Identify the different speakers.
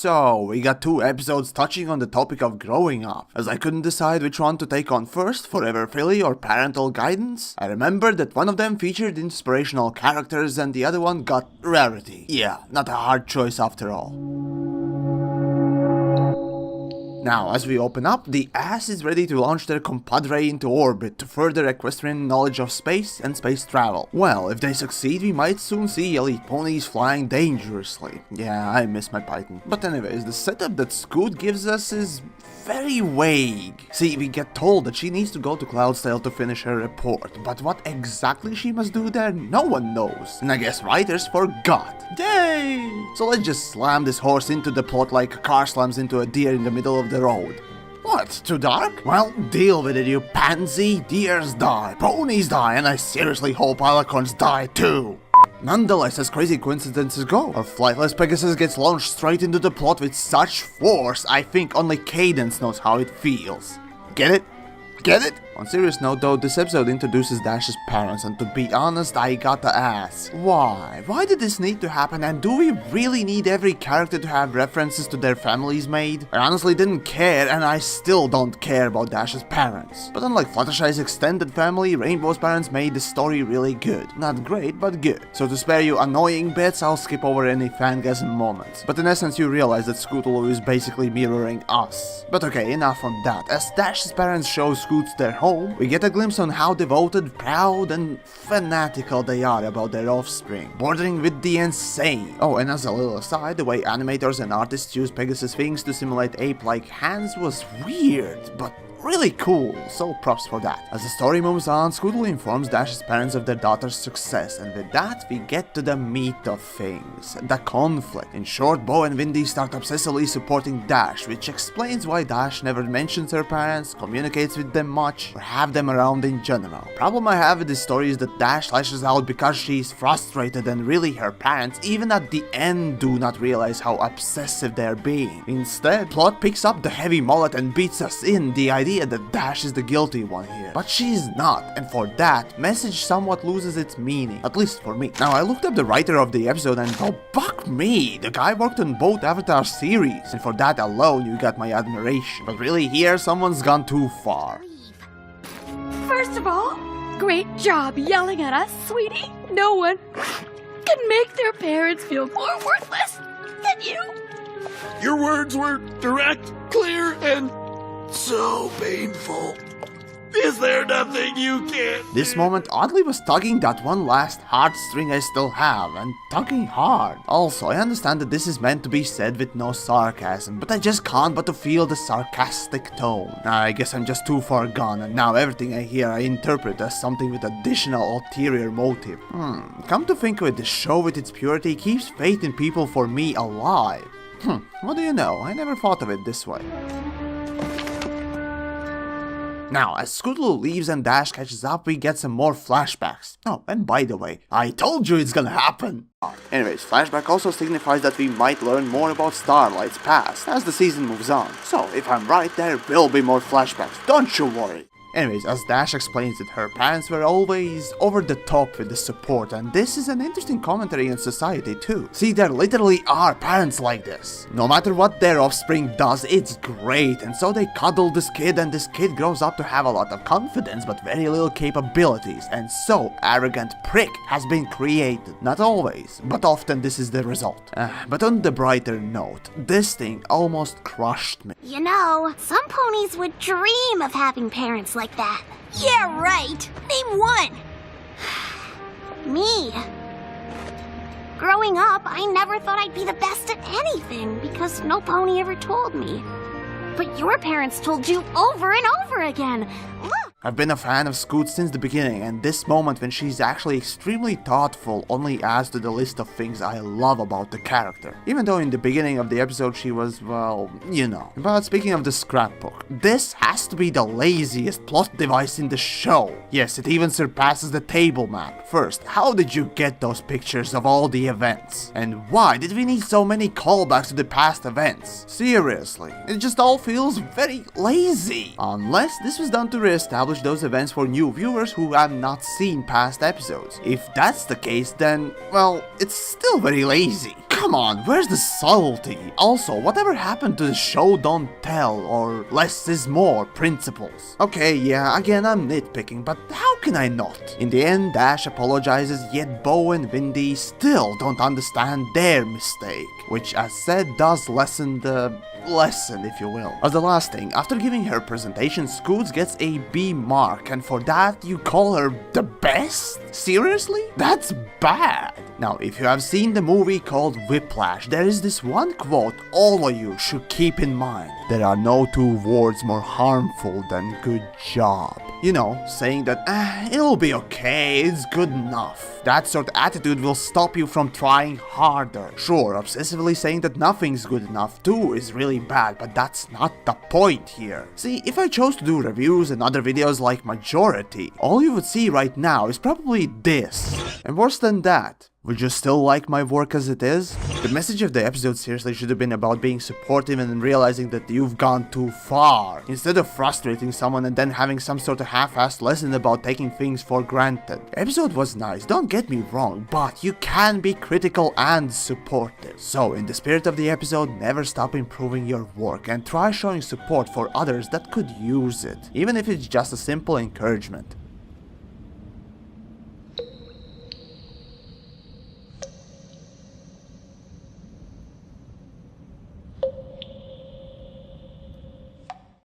Speaker 1: So, we got 2 episodes touching on the topic of growing up. As I couldn't decide which one to take on first, Forever Philly or Parental Guidance, I remembered that one of them featured inspirational characters and the other one got rarity. Yeah, not a hard choice after all. Now, as we open up, the ass is ready to launch their compadre into orbit to further equestrian knowledge of space and space travel. Well, if they succeed, we might soon see elite ponies flying dangerously. Yeah, I miss my Python. But anyways, the setup that Scoot gives us is very vague. See, we get told that she needs to go to Cloudsdale to finish her report, but what exactly she must do there, no one knows. And I guess writers forgot. Yay! So let's just slam this horse into the plot like a car slams into a deer in the middle of the road. What, too dark? Well, deal with it, you pansy. Deers die, ponies die, and I seriously hope alicorns die too. Nonetheless, as crazy coincidences go, our flightless Pegasus gets launched straight into the plot with such force, I think only Cadence knows how it feels. Get it? Get it? On a serious note though, this episode introduces Dash's parents, and to be honest, I gotta ask, why? Why did this need to happen, and do we really need every character to have references to their families made? I honestly didn't care, and I still don't care about Dash's parents. But unlike Fluttershy's extended family, Rainbow's parents made the story really good. Not great, but good. So to spare you annoying bits, I'll skip over any fangasm moments. But in essence, you realize that Scootaloo is basically mirroring us. But okay, enough on that. As Dash's parents show Scoots their home, we get a glimpse on how devoted, proud, and fanatical they are about their offspring, bordering with the insane. Oh, and as a little aside, the way animators and artists use Pegasus wings to simulate ape-like hands was weird, but really cool, so props for that. As the story moves on, Scootaloo informs Dash's parents of their daughter's success, and with that, we get to the meat of things, the conflict. In short, Bo and Windy start obsessively supporting Dash, which explains why Dash never mentions her parents, communicates with them much, or have them around in general. Problem I have with this story is that Dash lashes out because she's frustrated, and really her parents, even at the end, do not realize how obsessive they're being. Instead, plot picks up the heavy mullet and beats us in the idea that Dash is the guilty one here. But she's not, and for that, message somewhat loses its meaning, at least for me. Now, I looked up the writer of the episode and oh, fuck me, the guy worked on both Avatar series, and for that alone you got my admiration. But really here, someone's gone too far.
Speaker 2: First of all, great job yelling at us, sweetie. No one can make their parents feel more worthless than you.
Speaker 3: Your words were direct, clear, and so painful. Is there nothing you can't do?
Speaker 1: This moment oddly was tugging that one last heartstring I still have, and tugging hard. Also, I understand that this is meant to be said with no sarcasm, but I just can't but to feel the sarcastic tone. I guess I'm just too far gone, and now everything I hear I interpret as something with additional ulterior motive. Come to think of it, the show with its purity keeps faith in people for me alive. What do you know, I never thought of it this way. Now, as Scootaloo leaves and Dash catches up, we get some more flashbacks. Oh, and by the way, I told you it's gonna happen! Anyways, flashback also signifies that we might learn more about Starlight's past as the season moves on. So, if I'm right, there will be more flashbacks, don't you worry! Anyways, as Dash explains that her parents were always over the top with the support, and this is an interesting commentary on society too. See, there literally are parents like this. No matter what their offspring does, it's great, and so they cuddle this kid, and this kid grows up to have a lot of confidence but very little capabilities, and so arrogant prick has been created. Not always, but often this is the result. But on the brighter note, this thing almost crushed me.
Speaker 4: You know, some ponies would dream of having parents like that. Yeah, right. Name one. Me. Growing up, I never thought I'd be the best at anything because no pony ever told me. But your parents told you over and over again. Look.
Speaker 1: I've been a fan of Scoot since the beginning, and this moment when she's actually extremely thoughtful only adds to the list of things I love about the character. Even though in the beginning of the episode she was, well, you know. But speaking of the scrapbook, this has to be the laziest plot device in the show. Yes, it even surpasses the table map. First, how did you get those pictures of all the events? And why did we need so many callbacks to the past events? Seriously, it just all feels very lazy. Unless this was done to reestablish establish those events for new viewers who have not seen past episodes. If that's the case, then, well, it's still very lazy. Come on, where's the subtlety? Also, whatever happened to the show don't tell or less is more principles? Okay, yeah, again I'm nitpicking, but how can I not? In the end, Ash apologizes, yet Bo and Windy still don't understand their mistake, which as said does lessen the lesson, if you will. As the last thing, after giving her presentation, Scoots gets a B mark, and for that you call her the best? Seriously? That's bad. Now, if you have seen the movie called Whiplash, there is this one quote all of you should keep in mind. There are no two words more harmful than good job. You know, saying that, it'll be okay, it's good enough. That sort of attitude will stop you from trying harder. Sure, obsessively saying that nothing's good enough too is really bad, but that's not the point here. See, if I chose to do reviews and other videos like majority, all you would see right now is probably this. And worse than that, would you still like my work as it is? The message of the episode seriously should have been about being supportive and realizing that you've gone too far, instead of frustrating someone and then having some sort of half-assed lesson about taking things for granted. The episode was nice, don't get me wrong, but you can be critical and supportive. So, in the spirit of the episode, never stop improving your work and try showing support for others that could use it, even if it's just a simple encouragement.